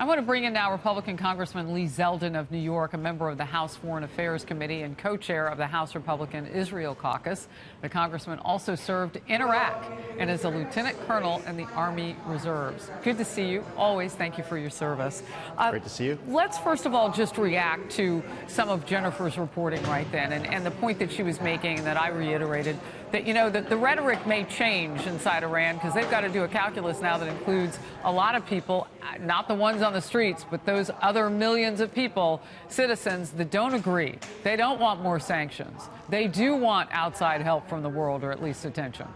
I want to bring in now Republican Congressman Lee Zeldin of New York, a member of the House Foreign Affairs Committee and co-chair of the House Republican Israel Caucus. The congressman also served in Iraq and is a lieutenant colonel in the Army Reserves. Good to see you. Always thank you for your service. Great to see you. Let's first of all just react to some of Jennifer's reporting right then and the point that she was making and that I reiterated, that, you know, that the rhetoric may change inside Iran because they've got to do a calculus now that includes a lot of people, not the ones on the streets, but those other millions of people, citizens that don't agree. They don't want more sanctions. They do want outside help from the world, or at least attention.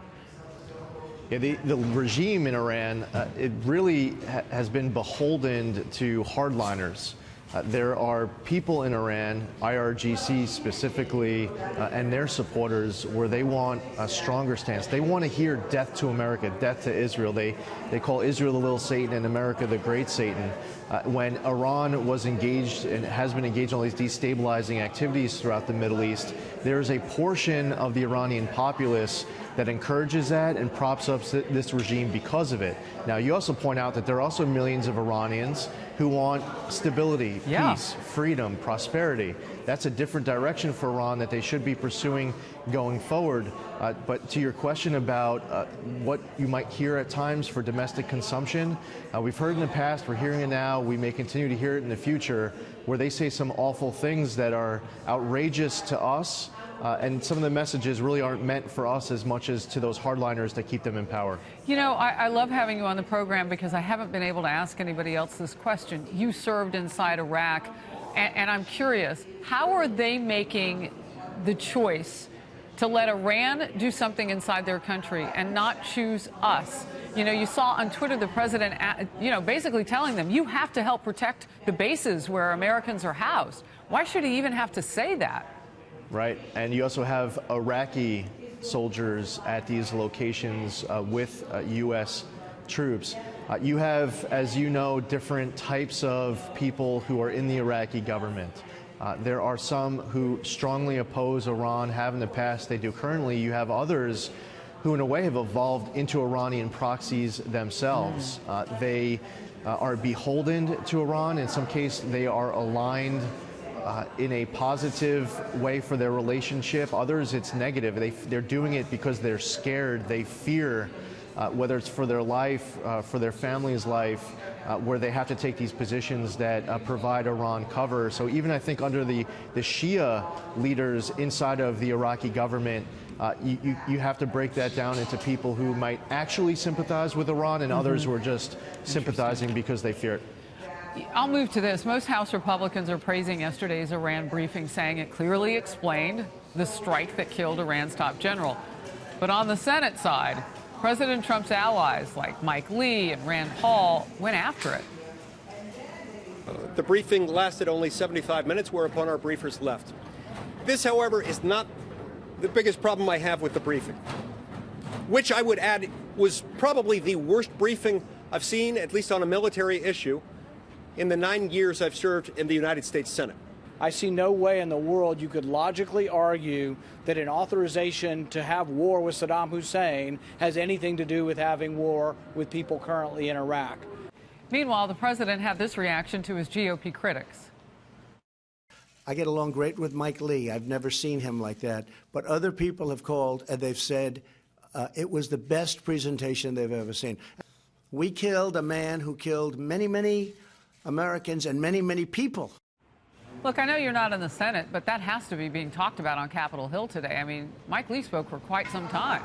Yeah, the regime in Iran, it really has been beholden to hardliners. There are people in Iran, IRGC specifically, and their supporters, where they want a stronger stance. They want to hear death to America, death to Israel. They call Israel the little Satan and America the great Satan. When Iran was engaged and has been engaged in all these destabilizing activities throughout the Middle East, there is a portion of the Iranian populace that encourages that and props up this regime because of it. Now, you also point out that there are also millions of Iranians who want stability, peace, freedom, prosperity. That's a different direction for Iran that they should be pursuing going forward. But to your question about what you might hear at times for domestic consumption, we've heard in the past, we're hearing it now, we may continue to hear it in the future, where they say some awful things that are outrageous to us. And some of the messages really aren't meant for us as much as to those hardliners that keep them in power. You know, I love having you on the program because I haven't been able to ask anybody else this question. You served inside Iraq, and I'm curious, how are they making the choice to let Iran do something inside their country and not choose us? You know, you saw on Twitter the president, you know, basically telling them, you have to help protect the bases where Americans are housed. Why should he even have to say that? Right, and you also have Iraqi soldiers at these locations with U.S. troops. You have, as you know, different types of people who are in the Iraqi government. There are some who strongly oppose Iran, have in the past, they do currently. You have others who, in a way, have evolved into Iranian proxies themselves. They are beholden to Iran. In some cases, they are aligned in a positive way for their relationship. Others, it's negative. They're doing it because they're scared. They fear, whether it's for their life, for their family's life, where they have to take these positions that provide Iran cover. So even, I think, under the Shia leaders inside of the Iraqi government, you have to break that down into people who might actually sympathize with Iran and others who are just sympathizing because they fear it. I'll move to this. Most House Republicans are praising yesterday's Iran briefing, saying it clearly explained the strike that killed Iran's top general. But on the Senate side, President Trump's allies like Mike Lee and Rand Paul went after it. The briefing lasted only 75 minutes, whereupon our briefers left. This, however, is not the biggest problem I have with the briefing, which I would add was probably the worst briefing I've seen, at least on a military issue, in the 9 years I've served in the United States Senate. I see no way in the world you could logically argue that an authorization to have war with Saddam Hussein has anything to do with having war with people currently in Iraq. Meanwhile, the president had this reaction to his GOP critics. I get along great with Mike Lee. I've never seen him like that. But other people have called and they've said it was the best presentation they've ever seen. We killed a man who killed many, many Americans and many, many people. Look, I know you're not in the Senate, but that has to be being talked about on Capitol Hill today. I mean, Mike Lee spoke for quite some time.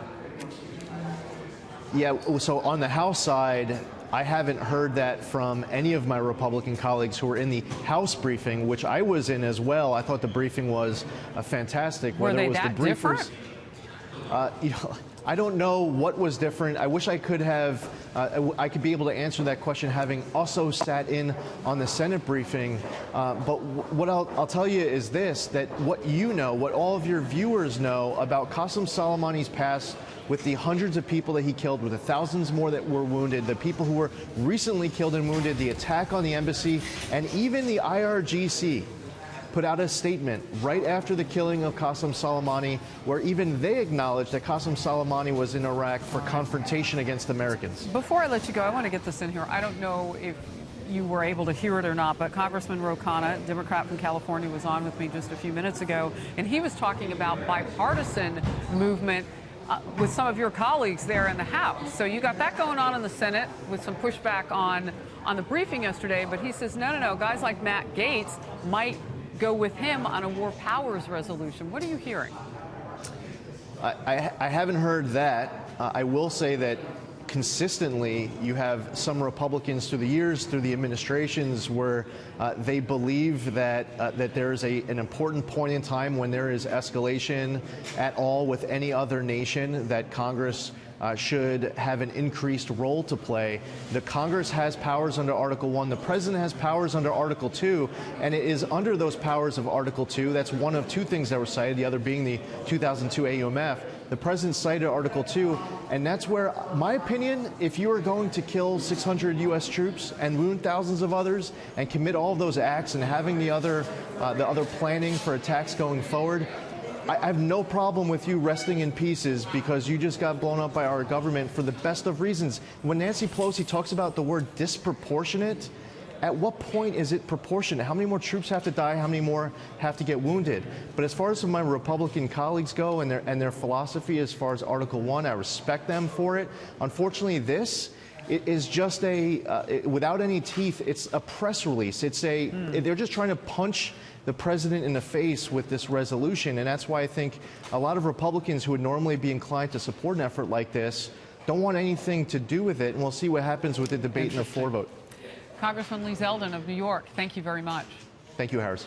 Yeah, so on the House side, I haven't heard that from any of my Republican colleagues who were in the House briefing, which I was in as well. I thought the briefing was fantastic. Were they that different? You know, I don't know what was different. I wish I could have, I could be able to answer that question having also sat in on the Senate briefing. But what I'll tell you is this, that what you know, what all of your viewers know about Qasem Soleimani's past with the hundreds of people that he killed, with the thousands more that were wounded, the people who were recently killed and wounded, the attack on the embassy, and even the IRGC put out a statement right after the killing of Qasem Soleimani, where even they acknowledged that Qasem Soleimani was in Iraq for confrontation against Americans. Before I let you go, I want to get this in here. I don't know if you were able to hear it or not, but Congressman Ro Khanna, Democrat from California, was on with me just a few minutes ago, and he was talking about bipartisan movement with some of your colleagues there in the House. So you got that going on in the Senate with some pushback on the briefing yesterday, but he says, no, guys like Matt Gaetz might go with him on a war powers resolution. What are you hearing? I haven't heard that. I will say that consistently you have some Republicans through the years, through the administrations, where they believe that there is an important point in time when there is escalation at all with any other nation that Congress should have an increased role to play. The Congress has powers under Article 1. The President has powers under Article 2. And it is under those powers of Article 2, that's one of two things that were cited, the other being the 2002 AUMF. The President cited Article 2, and that's where, my opinion, if you are going to kill 600 U.S. troops and wound thousands of others and commit all of those acts and having the other planning for attacks going forward, I have no problem with you resting in pieces because you just got blown up by our government for the best of reasons. When Nancy Pelosi talks about the word disproportionate, at what point is it proportionate? How many more troops have to die? How many more have to get wounded? But as far as my Republican colleagues go and their philosophy as far as Article 1, I respect them for it. Unfortunately, this is just without any teeth, it's a press release. They're just trying to punch the president in the face with this resolution. And that's why I think a lot of Republicans who would normally be inclined to support an effort like this don't want anything to do with it. And we'll see what happens with the debate and the floor vote. Congressman Lee Zeldin of New York, thank you very much. Thank you, Harris.